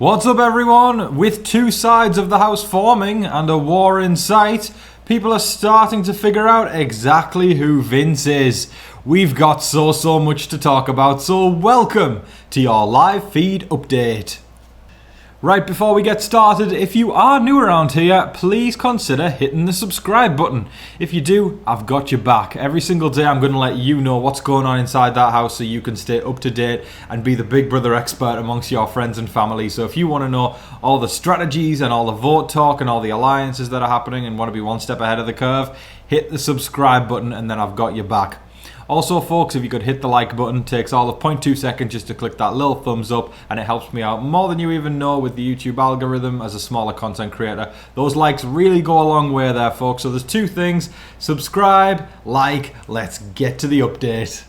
What's up, everyone? With two sides of the house forming and a war in sight, people are starting to figure out exactly who Vince is. We've got so much to talk about, so welcome to your live feed update. Right before we get started, if you are new around here, please consider hitting the subscribe button. If you do, I've got your back. Every single day I'm going to let you know what's going on inside that house so you can stay up to date and be the big brother expert amongst your friends and family. So if you want to know all the strategies and all the vote talk and all the alliances that are happening and want to be one step ahead of the curve, hit the subscribe button and then I've got your back. Also, folks, if you could hit the like button, it takes all of 0.2 seconds just to click that little thumbs up, and it helps me out more than you even know with the YouTube algorithm as a smaller content creator. Those likes really go a long way there, folks. So there's two things: subscribe, like. Let's get to the update.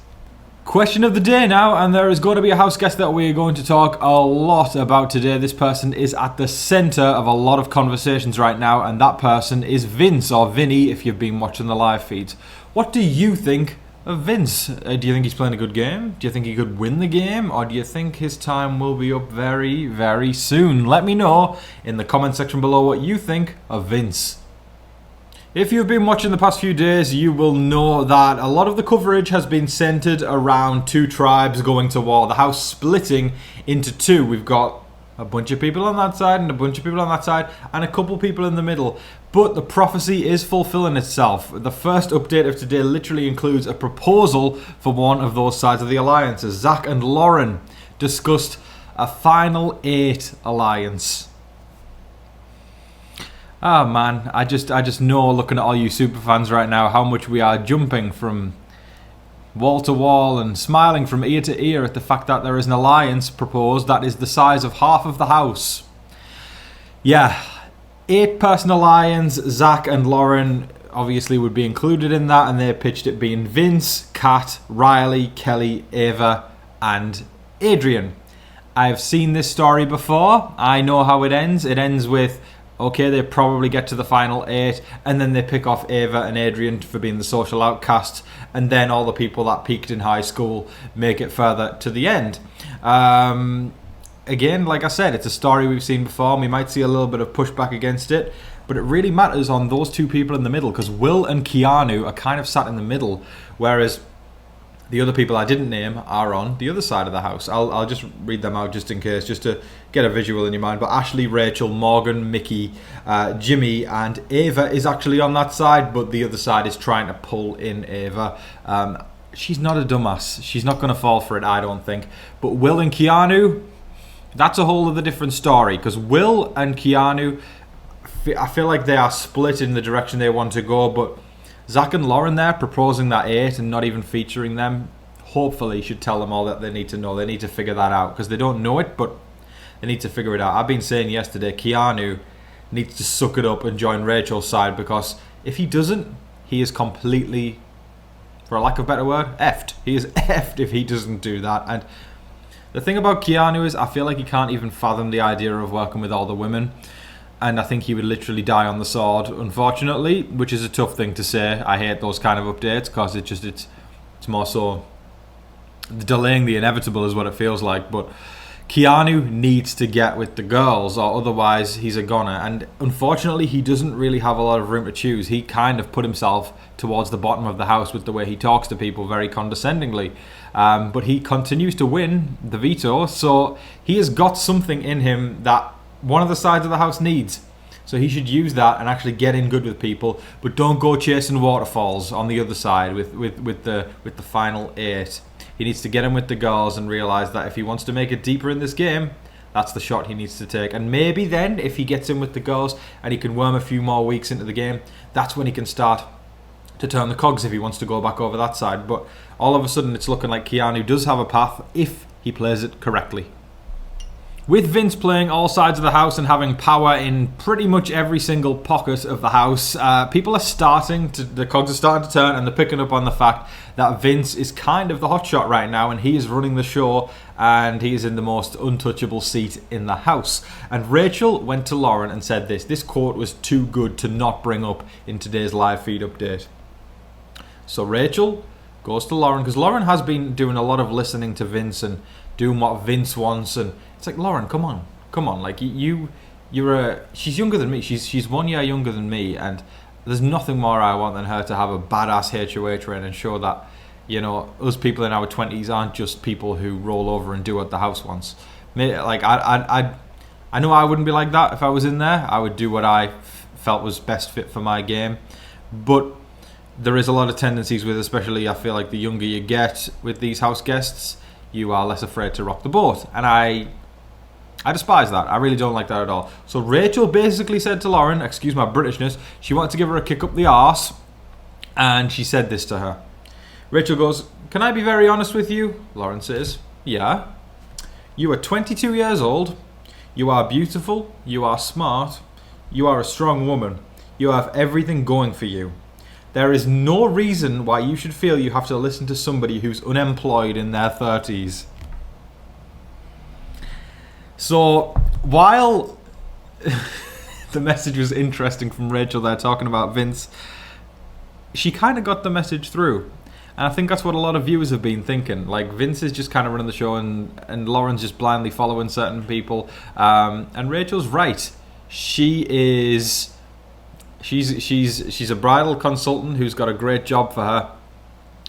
Question of the day now, and there is going to be a house guest that we're going to talk a lot about today. This person is at the center of a lot of conversations right now, and that person is Vince, or Vinny if you've been watching the live feeds. What do you think of Vince? Do you think he's playing a good game? Do you think he could win the game? Or do you think his time will be up very soon? Let me know in the comment section below what you think of Vince. If you've been watching the past few days, you will know that a lot of the coverage has been centered around two tribes going to war. The house splitting into two. We've got a bunch of people on that side and a bunch of people on that side and a couple people in the middle. But the prophecy is fulfilling itself. The first update of today literally includes a proposal for one of those sides of the alliances. Zach and Lauren discussed a final 8 alliance. Ah, man, I just know, looking at all you super fans right now, how much we are jumping from wall to wall and smiling from ear to ear at the fact that there is an alliance proposed that is the size of half of the house. Yeah, 8-person alliance. Zach and Lauren obviously would be included in that, and they pitched it being Vince, Kat, Riley, Kelly, Ava, and Adrien. I've seen this story before. I know how it ends. It ends with, okay, they probably get to the final 8, and then they pick off Ava and Adrien for being the social outcasts, and then all the people that peaked in high school make it further to the end. Again, like I said, it's a story we've seen before, and we might see a little bit of pushback against it, but it really matters on those two people in the middle, because Will and Keanu are kind of sat in the middle, whereas the other people I didn't name are on the other side of the house. I'll just read them out just in case, just to get a visual in your mind. But Ashley, Rachel, Morgan, Mickey, Jimmy, and Ava is actually on that side, but the other side is trying to pull in Ava. She's not a dumbass. She's not going to fall for it, I don't think. But Will and Keanu, that's a whole other different story, because Will and Keanu, I feel like they are split in the direction they want to go, but Zach and Lauren there proposing that 8 and not even featuring them, hopefully should tell them all that they need to know. They need to figure that out, because they don't know it, but they need to figure it out. I've been saying yesterday, Keanu needs to suck it up and join Rachel's side, because if he doesn't, he is completely, for a lack of a better word, effed. He is effed if he doesn't do that. And the thing about Keanu is I feel like he can't even fathom the idea of working with all the women. And I think he would literally die on the sword, unfortunately, which is a tough thing to say. I hate those kind of updates, because it's more so delaying the inevitable is what it feels like. But Keanu needs to get with the girls, or otherwise he's a goner. And unfortunately, he doesn't really have a lot of room to choose. He kind of put himself towards the bottom of the house with the way he talks to people very condescendingly. But he continues to win the veto, so he has got something in him that one of the sides of the house needs. So he should use that and actually get in good with people, but don't go chasing waterfalls on the other side with the final 8. He needs to get in with the girls and realise that if he wants to make it deeper in this game, that's the shot he needs to take. And maybe then, if he gets in with the girls and he can worm a few more weeks into the game, that's when he can start to turn the cogs if he wants to go back over that side. But all of a sudden, it's looking like Keanu does have a path if he plays it correctly. With Vince playing all sides of the house and having power in pretty much every single pocket of the house, people are the cogs are starting to turn, and they're picking up on the fact that Vince is kind of the hotshot right now, and he is running the show, and he is in the most untouchable seat in the house. And Rachel went to Lauren and said this quote was too good to not bring up in today's live feed update. So Rachel goes to Lauren, because Lauren has been doing a lot of listening to Vince and doing what Vince wants, and it's like, Lauren, come on, Come on, like she's younger than me. She's 1 year younger than me, and there's nothing more I want than her to have a badass HOH reign and show that, us people in our 20s aren't just people who roll over and do what the house wants. Like I know I wouldn't be like that if I was in there. I would do what I felt was best fit for my game, but there is a lot of tendencies with, especially I feel like the younger you get with these house guests, you are less afraid to rock the boat, and I despise that. I really don't like that at all. So Rachel basically said to Lauren, excuse my Britishness, she wanted to give her a kick up the arse, and she said this to her. Rachel goes, "Can I be very honest with you?" Lauren says, "Yeah. You are 22 years old. You are beautiful. You are smart. You are a strong woman. You have everything going for you. There is no reason why you should feel you have to listen to somebody who's unemployed in their 30s. So, while the message was interesting from Rachel there talking about Vince, she kind of got the message through. And I think that's what a lot of viewers have been thinking. Like, Vince is just kind of running the show and Lauren's just blindly following certain people. And Rachel's right. She's a bridal consultant who's got a great job for her.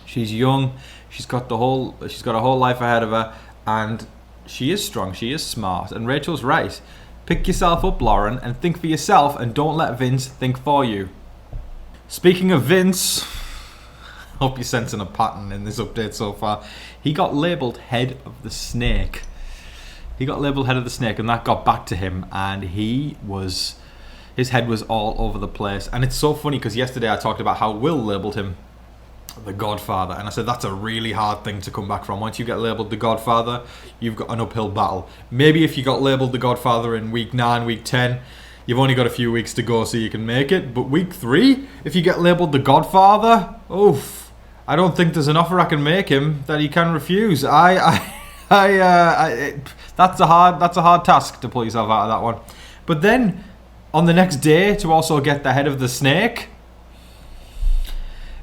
She's young. She's got a whole life ahead of her, and she is strong. She is smart. And Rachel's right. Pick yourself up, Lauren, and think for yourself, and don't let Vince think for you. Speaking of Vince, hope you're sensing a pattern in this update so far. He got labelled head of the snake. And that got back to him, and his head was all over the place. And it's so funny because yesterday I talked about how Will labelled him the Godfather, and I said that's a really hard thing to come back from. Once you get labelled the Godfather, you've got an uphill battle. Maybe if you got labelled the Godfather in week 9, week 10, you've only got a few weeks to go so you can make it. But week 3, if you get labelled the Godfather, oof, I don't think there's an offer I can make him that he can refuse. That's a hard task to pull yourself out of that one. But then on the next day, to also get the head of the snake,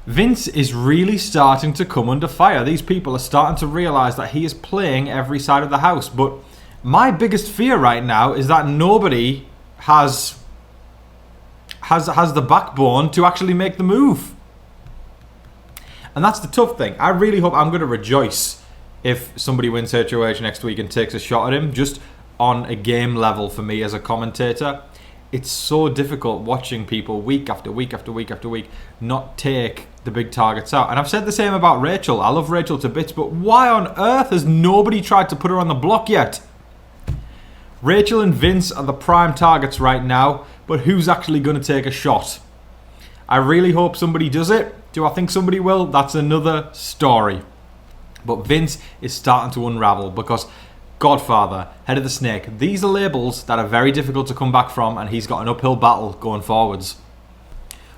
Vince is really starting to come under fire. These people are starting to realise that he is playing every side of the house. But my biggest fear right now is that nobody has the backbone to actually make the move. And that's the tough thing. I really hope, I'm going to rejoice if somebody wins HOH next week and takes a shot at him, just on a game level for me as a commentator. It's so difficult watching people week after week after week after week not take the big targets out. And I've said the same about Rachel. I love Rachel to bits, but why on earth has nobody tried to put her on the block yet? Rachel and Vince are the prime targets right now, but who's actually going to take a shot? I really hope somebody does it. Do I think somebody will? That's another story. But Vince is starting to unravel because Godfather, head of the snake, these are labels that are very difficult to come back from, and he's got an uphill battle going forwards.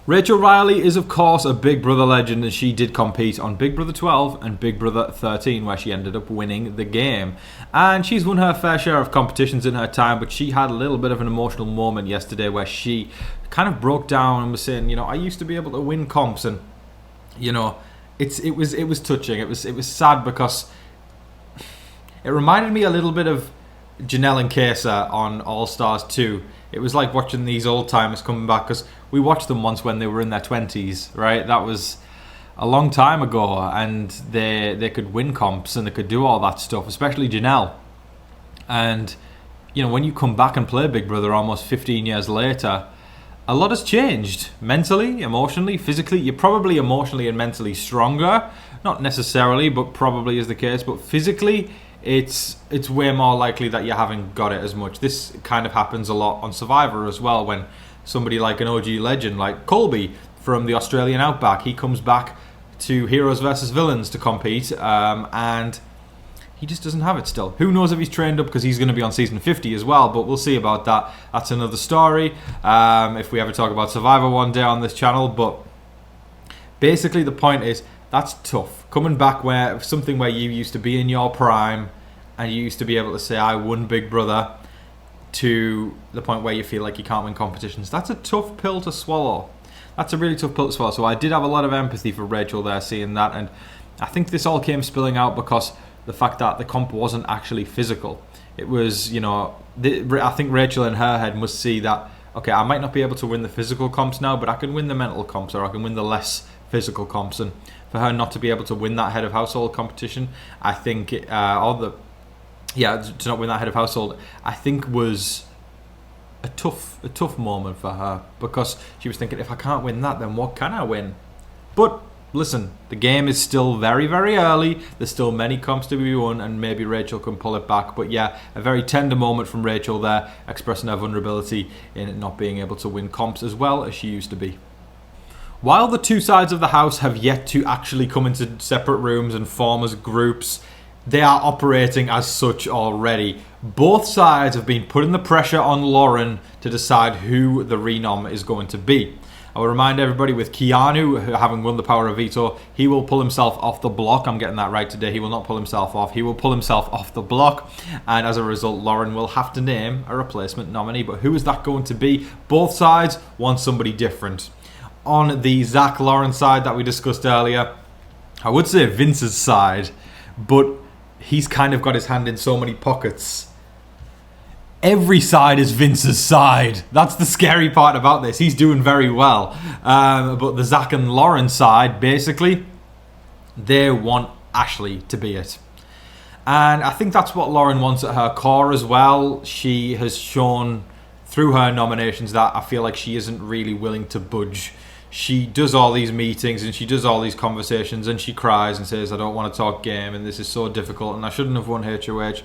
Rachel Riley is of course a Big Brother legend, and she did compete on Big Brother 12 and Big Brother 13, where she ended up winning the game. And she's won her fair share of competitions in her time, but she had a little bit of an emotional moment yesterday where she kind of broke down and was saying, I used to be able to win comps, and it was touching. It was sad because it reminded me a little bit of Janelle and Kesa on All Stars 2. It was like watching these old timers coming back, because we watched them once when they were in their 20s, right? That was a long time ago, and they could win comps and they could do all that stuff, especially Janelle. And, when you come back and play Big Brother almost 15 years later, a lot has changed. Mentally, emotionally, physically. You're probably emotionally and mentally stronger. Not necessarily, but probably is the case. But physically, it's way more likely that you haven't got it as much. This kind of happens a lot on Survivor as well, when somebody like an OG legend like Colby from the Australian Outback, he comes back to Heroes versus Villains to compete, and he just doesn't have it still. Who knows if he's trained up, because he's going to be on season 50 as well, but we'll see about that. That's another story, if we ever talk about Survivor one day on this channel. But basically the point is, that's tough. Coming back where something where you used to be in your prime and you used to be able to say, I won Big Brother, to the point where you feel like you can't win competitions. That's a tough pill to swallow. That's a really tough pill to swallow. So I did have a lot of empathy for Rachel there, seeing that. And I think this all came spilling out because the fact that the comp wasn't actually physical. It was, I think Rachel in her head must see that, okay, I might not be able to win the physical comps now, but I can win the mental comps, or I can win the less physical comps. And for her not to be able to win that head of household competition, I think, to not win that head of household, I think was a tough moment for her, because she was thinking, if I can't win that, then what can I win? But listen, the game is still very, very early. There's still many comps to be won, and maybe Rachel can pull it back. But yeah, a very tender moment from Rachel there, expressing her vulnerability in not being able to win comps as well as she used to be. While the two sides of the house have yet to actually come into separate rooms and form as groups, they are operating as such already. Both sides have been putting the pressure on Lauren to decide who the renom is going to be. I will remind everybody, with Keanu having won the power of veto, he will pull himself off the block. I'm getting that right today. He will not pull himself off. He will pull himself off the block. And as a result, Lauren will have to name a replacement nominee. But who is that going to be? Both sides want somebody different. On the Zach Lauren side that we discussed earlier, I would say Vince's side, but he's kind of got his hand in so many pockets. Every side is Vince's side. That's the scary part about this. He's doing very well. But the Zach and Lauren side, basically, they want Ashley to be it. And I think that's what Lauren wants at her core as well. She has shown through her nominations that I feel like she isn't really willing to budge. She does all these meetings and she does all these conversations and she cries and says, I don't want to talk game and this is so difficult and I shouldn't have won HOH.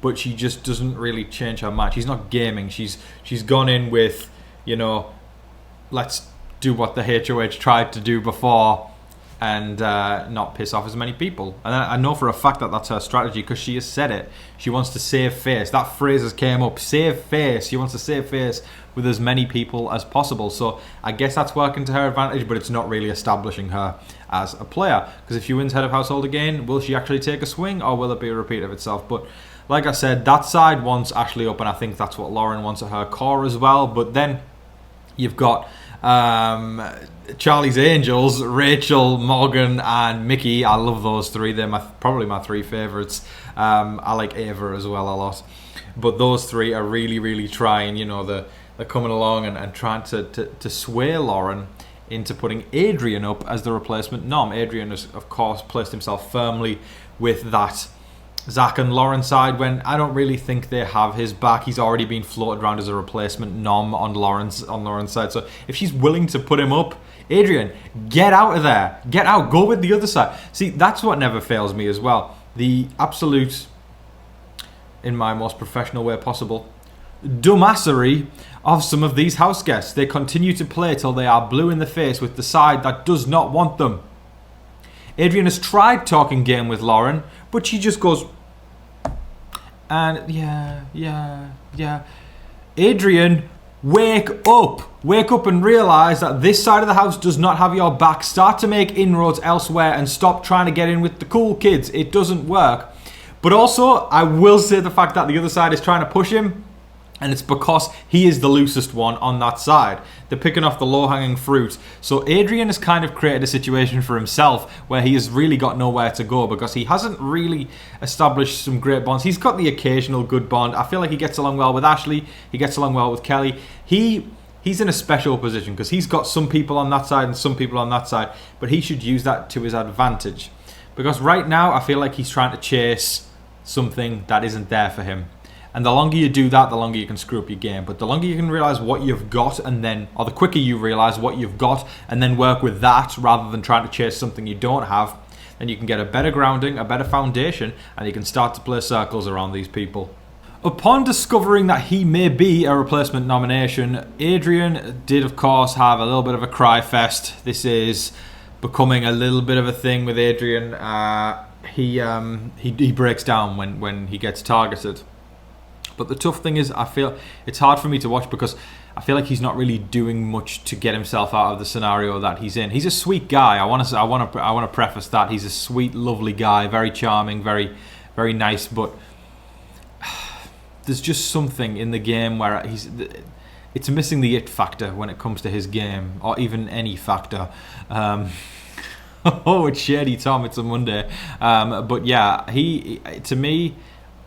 But she just doesn't really change her mind. She's not gaming. She's gone in with, let's do what the HOH tried to do before and not piss off as many people. And I know for a fact that that's her strategy, because she has said it. She wants to save face. That phrase has came up, save face. She wants to save face with as many people as possible. So I guess that's working to her advantage, but it's not really establishing her as a player. Because if she wins head of household again, will she actually take a swing, or will it be a repeat of itself? But like I said, that side wants Ashley up, and I think that's what Lauren wants at her core as well. But then you've got Charlie's Angels, Rachel, Morgan, and Mickey. I love those three. They're probably my three favourites. I like Ava as well a lot. But those three are really, really trying. They're coming along and trying to sway Lauren into putting Adrien up as the replacement nom. Adrien has, of course, placed himself firmly with that Zach and Lauren side, when I don't really think they have his back. He's already been floated around as a replacement nom on Lauren's side. So if she's willing to put him up, Adrien, get out of there. Get out. Go with the other side. See, that's what never fails me as well. The absolute, in my most professional way possible, dumbassery of some of these house guests. They continue to play till they are blue in the face with the side that does not want them. Adrien has tried talking game with Lauren, but she just goes, and yeah. Adrien, wake up. Wake up and realise that this side of the house does not have your back. Start to make inroads elsewhere and stop trying to get in with the cool kids. It doesn't work. But also, I will say the fact that the other side is trying to push him, and it's because he is the loosest one on that side. They're picking off the low-hanging fruit. So Adrien has kind of created a situation for himself where he has really got nowhere to go, because he hasn't really established some great bonds. He's got the occasional good bond. I feel like he gets along well with Ashley. He gets along well with Kelly. He's in a special position because he's got some people on that side and some people on that side, but he should use that to his advantage. Because right now, I feel like he's trying to chase something that isn't there for him. And the longer you do that, the longer you can screw up your game. But the longer you can realise what you've got, or the quicker you realise what you've got and then work with that rather than trying to chase something you don't have, then you can get a better grounding, a better foundation, and you can start to play circles around these people. Upon discovering that he may be a replacement nomination, Adrien did, of course, have a little bit of a cry fest. This is becoming a little bit of a thing with Adrien. He breaks down when he gets targeted. But the tough thing is, I feel it's hard for me to watch because I feel like he's not really doing much to get himself out of the scenario that he's in. He's a sweet guy. I want to preface that he's a sweet, lovely guy, very charming, very, very nice. But there's just something in the game where it's missing the it factor when it comes to his game, or even any factor. Oh, it's shady, Tom. It's a Monday. But yeah, to me,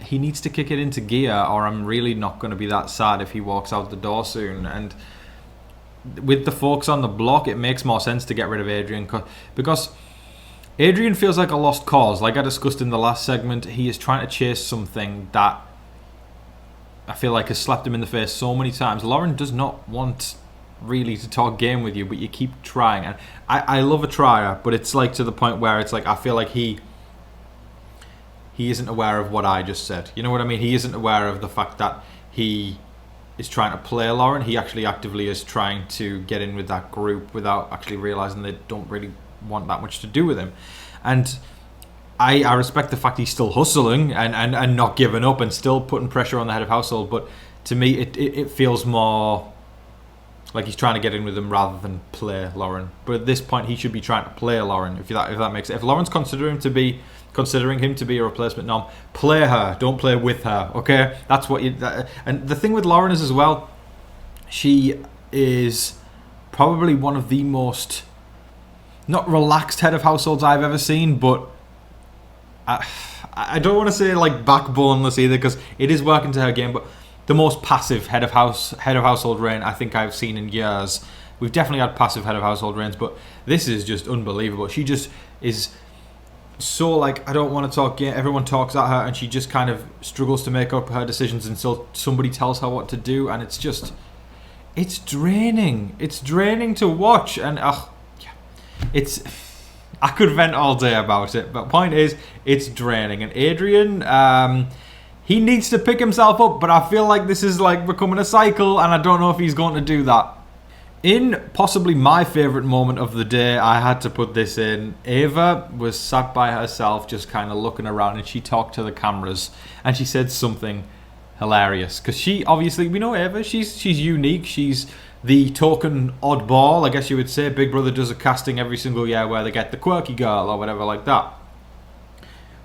he needs to kick it into gear, or I'm really not going to be that sad if he walks out the door soon. And with the folks on the block, it makes more sense to get rid of Adrien, because Adrien feels like a lost cause. Like I discussed in the last segment, he is trying to chase something that I feel like has slapped him in the face so many times. Lauren does not want really to talk game with you, but you keep trying. And I love a trier, but it's like to the point where it's like I feel like he isn't aware of what I just said. You know what I mean? He isn't aware of the fact that he is trying to play Lauren. He actually actively is trying to get in with that group without actually realizing they don't really want that much to do with him. And I respect the fact he's still hustling and not giving up and still putting pressure on the head of household, but to me it feels more like he's trying to get in with them rather than play Lauren. But at this point he should be trying to play Lauren, if that makes sense. If Lauren's considering him to be a replacement nom, play her, don't play with her, okay? That's what you... And the thing with Lauren is as well, she is probably one of the most, not relaxed head of households I've ever seen, but I don't want to say like backboneless either, because it is working to her game, but the most passive head of household reign I think I've seen in years. We've definitely had passive head of household reigns, but this is just unbelievable. She just is so like, I don't want to talk game. Everyone talks at her and she just kind of struggles to make up her decisions until somebody tells her what to do, and it's just, it's draining. It's draining to watch, and it's... I could vent all day about it, but point is, it's draining. And Adrien, he needs to pick himself up, but I feel like this is like becoming a cycle, and I don't know if he's going to do that. In possibly my favourite moment of the day, I had to put this in. Ava was sat by herself, just kind of looking around, and she talked to the cameras, and she said something hilarious. Because she, obviously, we know Ava, she's unique, she's the token oddball, I guess you would say. Big Brother does a casting every single year where they get the quirky girl or whatever like that.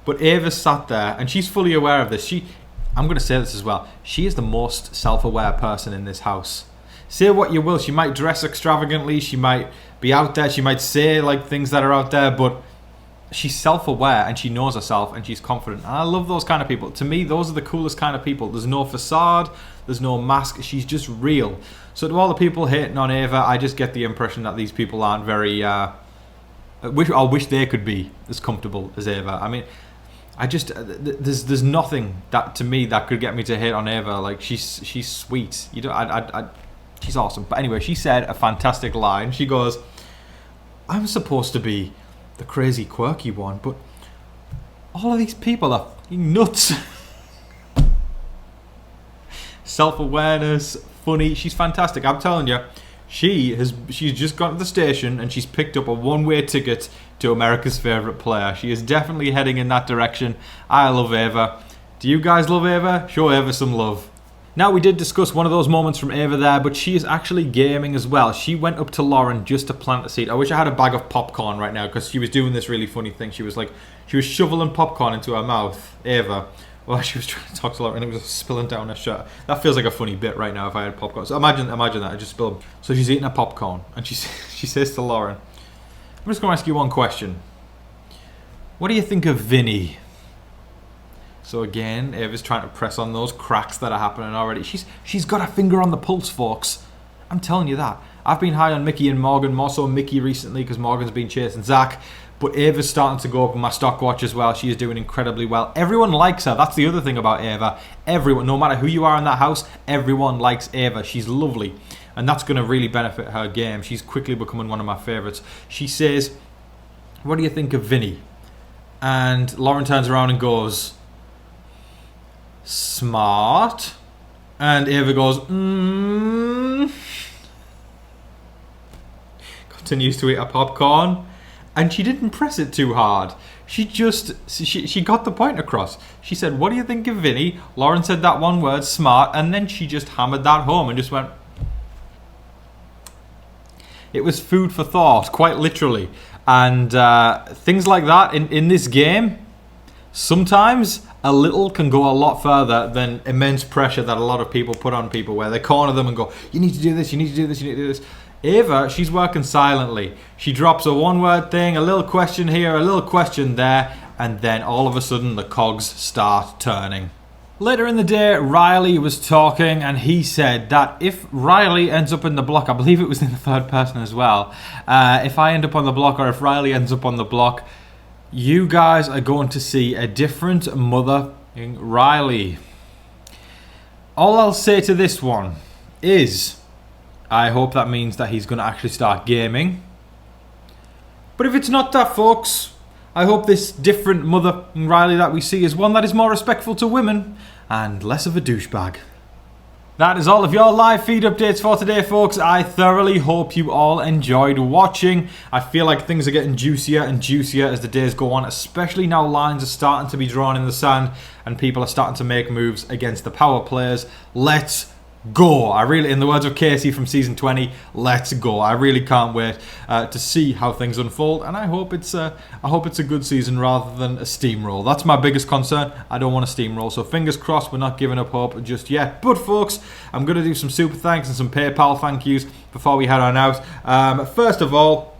But Ava sat there, and she's fully aware of this. I'm going to say this as well. She is the most self-aware person in this house. Say what you will, she might dress extravagantly, she might be out there, she might say like things that are out there, but she's self-aware and she knows herself and she's confident. And I love those kind of people. To me, those are the coolest kind of people. There's no facade, there's no mask, she's just real. So to all the people hating on Ava, I just get the impression that these people aren't very... I wish they could be as comfortable as Ava. I mean, there's nothing that to me that could get me to hate on Ava. Like, she's sweet. She's awesome. But anyway, she said a fantastic line. She goes, I'm supposed to be the crazy quirky one, but all of these people are fucking nuts. Self-awareness, funny. She's fantastic. I'm telling you, she's just gone to the station and she's picked up a one-way ticket to America's favourite player. She is definitely heading in that direction. I love Ava. Do you guys love Ava? Show Ava some love. Now, we did discuss one of those moments from Ava there, but she is actually gaming as well. She went up to Lauren just to plant a seed. I wish I had a bag of popcorn right now, because she was doing this really funny thing. She was shoveling popcorn into her mouth, Ava, while she was trying to talk to Lauren, and it was spilling down her shirt. That feels like a funny bit right now if I had popcorn. So imagine that, I just spilled. So she's eating her popcorn, and she says to Lauren, I'm just going to ask you one question. What do you think of Vinny? So again, Ava's trying to press on those cracks that are happening already. She's got her finger on the pulse, folks. I'm telling you that. I've been high on Mickey and Morgan, more so Mickey recently because Morgan's been chasing Zach. But Ava's starting to go up in my stock watch as well. She is doing incredibly well. Everyone likes her. That's the other thing about Ava. Everyone, no matter who you are in that house, everyone likes Ava. She's lovely. And that's going to really benefit her game. She's quickly becoming one of my favourites. She says, what do you think of Vinny? And Lauren turns around and goes, smart. And Ava goes, continues to eat her popcorn. And she didn't press it too hard. She got the point across. She said, what do you think of Vinny? Lauren said that one word, smart. And then she just hammered that home and just went. It was food for thought, quite literally. And things like that in this game, sometimes a little can go a lot further than immense pressure that a lot of people put on people, where they corner them and go, you need to do this, you need to do this, you need to do this. Ava, she's working silently. She drops a one-word thing, a little question here, a little question there, and then all of a sudden the cogs start turning. Later in the day, Riley was talking and he said that if Riley ends up in the block, I believe it was in the third person as well, if I end up on the block or if Riley ends up on the block, you guys are going to see a different mother in Riley. All I'll say to this one is I hope that means that he's going to actually start gaming. But if it's not that, folks, I hope this different mother in Riley that we see is one that is more respectful to women and less of a douchebag. That is all of your live feed updates for today, folks. I thoroughly hope you all enjoyed watching. I feel like things are getting juicier and juicier as the days go on, especially now lines are starting to be drawn in the sand and people are starting to make moves against the power players. Let's go. I really, in the words of Casey from season 20, let's go. I really can't wait to see how things unfold, and I hope it's a good season rather than a steamroll. That's my biggest concern. I don't want a steamroll, so fingers crossed we're not giving up hope just yet. But folks, I'm going to do some super thanks and some PayPal thank yous before we head on out. First of all,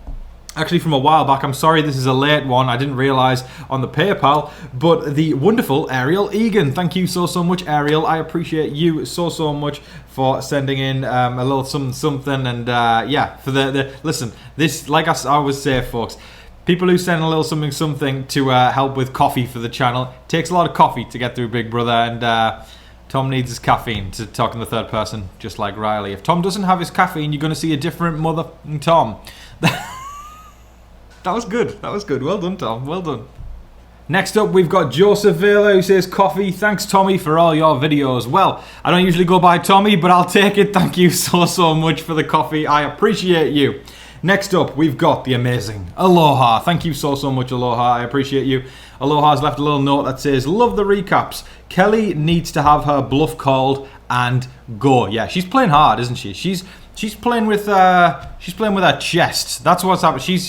actually from a while back, I'm sorry this is a late one, I didn't realise on the PayPal, but the wonderful Ariel Egan. Thank you so much, Ariel. I appreciate you so much for sending in a little something, and yeah, for the listen, this, like I always say, folks, people who send a little something to help with coffee for the channel, it takes a lot of coffee to get through Big Brother, and Tom needs his caffeine to talk in the third person, just like Riley. If Tom doesn't have his caffeine, you're going to see a different mother than Tom. That was good. That was good. Well done, Tom. Well done. Next up, we've got Joseph Vela, who says, coffee. Thanks, Tommy, for all your videos. Well, I don't usually go by Tommy, but I'll take it. Thank you so much for the coffee. I appreciate you. Next up, we've got the amazing Aloha. Thank you so much, Aloha. I appreciate you. Aloha's left a little note that says, love the recaps. Kelly needs to have her bluff called and go. Yeah, she's playing hard, isn't she? She's playing with her chest. That's what's happening.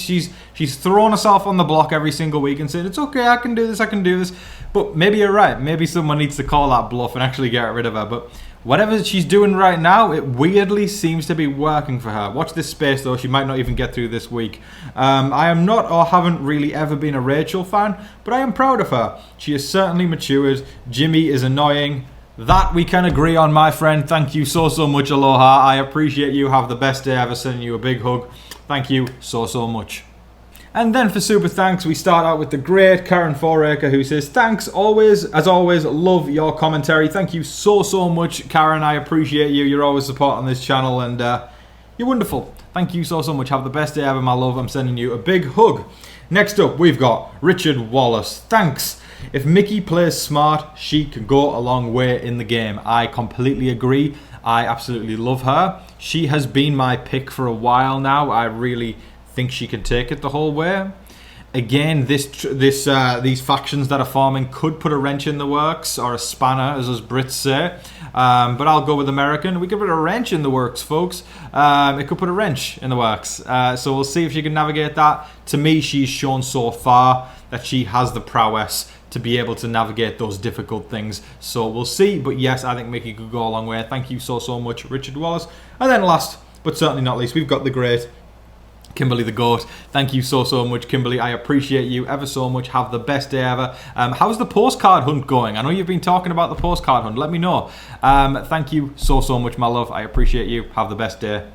She's throwing herself on the block every single week and saying, it's okay, I can do this. But maybe you're right. Maybe someone needs to call that bluff and actually get rid of her. But whatever she's doing right now, it weirdly seems to be working for her. Watch this space, though. She might not even get through this week. I am not or haven't really ever been a Rachel fan, but I am proud of her. She has certainly matured. Jimmy is annoying. That we can agree on, my friend. Thank you so much, Aloha. I appreciate you. Have the best day ever. Sending you a big hug. Thank you so much. And then for super thanks, we start out with the great Karen Foraker, who says, thanks always, as always, love your commentary. Thank you so much, Karen. I appreciate you. You're always supporting this channel, and you're wonderful. Thank you so much. Have the best day ever, my love. I'm sending you a big hug. Next up, we've got Richard Wallace. Thanks. If Mickey plays smart, she can go a long way in the game. I completely agree. I absolutely love her. She has been my pick for a while now. I really think she can take it the whole way. Again, these factions that are forming could put a wrench in the works, or a spanner, as us Brits say. But I'll go with American. We could put a wrench in the works, folks. It could put a wrench in the works. So we'll see if she can navigate that. To me, she's shown so far that she has the prowess to be able to navigate those difficult things. So we'll see. But yes, I think Mickey could go a long way. Thank you so much, Richard Wallace. And then last, but certainly not least, we've got the great Kimberly the Goat. Thank you so much, Kimberly. I appreciate you ever so much. Have the best day ever. How's the postcard hunt going? I know you've been talking about the postcard hunt. Let me know. Thank you so much, my love. I appreciate you. Have the best day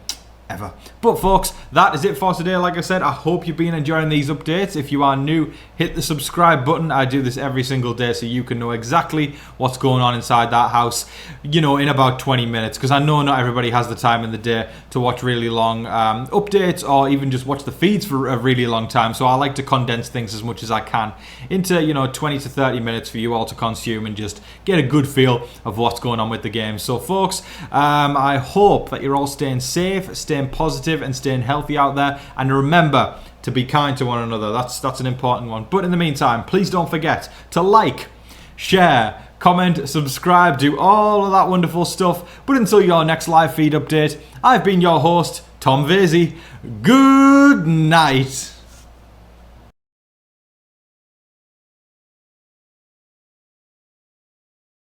ever. But folks, that is it for today. Like I said, I hope you've been enjoying these updates. If you are new, hit the subscribe button. I do this every single day so you can know exactly what's going on inside that house, you know, in about 20 minutes, because I know not everybody has the time in the day to watch really long updates, or even just watch the feeds for a really long time. So I like to condense things as much as I can into, you know, 20 to 30 minutes for you all to consume and just get a good feel of what's going on with the game. So folks, I hope that you're all staying safe, staying positive, and staying healthy out there. And remember to be kind to one another. That's an important one. But in the meantime, please don't forget to like, share, comment, subscribe, do all of that wonderful stuff. But until your next live feed update, I've been your host, Tom Vasey. Good night.